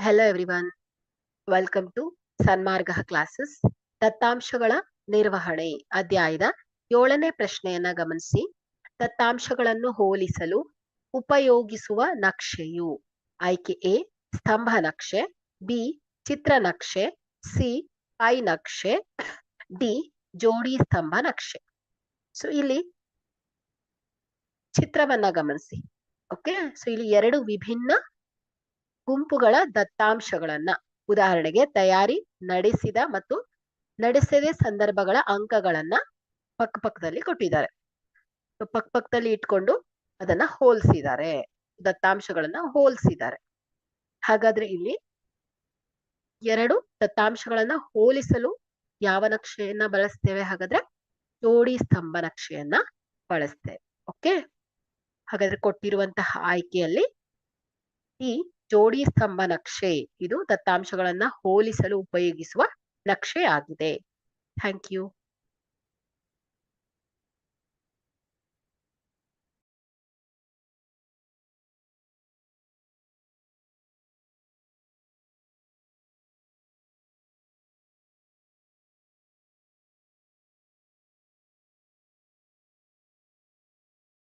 Hello everyone, welcome to Sanmarga classes. ದತ್ತಾಂಶಗಳ ನಿರ್ವಹಣೆ ಅಧ್ಯಾಯದ 7ನೇ ಪ್ರಶ್ನೆಯನ್ನ ಗಮನಿಸಿ. ದತ್ತಾಂಶಗಳನ್ನು ಹೋಲಿಸಲು ಉಪಯೋಗಿಸುವ ನಕ್ಷೆಯು ಆಯ್ಕೆ ಎ ಸ್ತಂಭ ನಕ್ಷೆ, ಬಿ ಚಿತ್ರ ನಕ್ಷೆ, ಸಿ ಪೈ ನಕ್ಷೆ, ಡಿ ಜೋಡಿ ಸ್ತಂಭ ನಕ್ಷೆ. ಸೊ ಇಲ್ಲಿ ಚಿತ್ರವನ್ನ ಗಮನಿಸಿ. ಓಕೆ, ಸೊ ಇಲ್ಲಿ ಎರಡು ವಿಭಿನ್ನ ಗುಂಪುಗಳ ದತ್ತಾಂಶಗಳನ್ನ, ಉದಾಹರಣೆಗೆ ತಯಾರಿ, ನಡೆಸಿದ ಮತ್ತು ನಡೆಸದೆ ಸಂದರ್ಭಗಳ ಅಂಕಗಳನ್ನ ಪಕ್ಕದಲ್ಲಿ ಕೊಟ್ಟಿದ್ದಾರೆ. ಪಕ್ಕದಲ್ಲಿ ಇಟ್ಕೊಂಡು ಅದನ್ನ ಹೋಲಿಸಿದ್ದಾರೆ, ದತ್ತಾಂಶಗಳನ್ನ ಹೋಲಿಸಿದ್ದಾರೆ. ಹಾಗಾದ್ರೆ ಇಲ್ಲಿ ಎರಡು ದತ್ತಾಂಶಗಳನ್ನ ಹೋಲಿಸಲು ಯಾವ ನಕ್ಷೆಯನ್ನ ಬಳಸ್ತೇವೆ? ಹಾಗಾದ್ರೆ ಜೋಡಿ ಸ್ತಂಭ ನಕ್ಷೆಯನ್ನ ಬಳಸ್ತೇವೆ. ಓಕೆ, ಹಾಗಾದ್ರೆ ಕೊಟ್ಟಿರುವಂತಹ ಆಯ್ಕೆಯಲ್ಲಿ ಈ ಜೋಡಿ ಸ್ತಂಭ ನಕ್ಷೆ ಇದು ದತ್ತಾಂಶಗಳನ್ನ ಹೋಲಿಸಲು ಉಪಯೋಗಿಸುವ ನಕ್ಷೆ ಆಗಿದೆ. Thank you.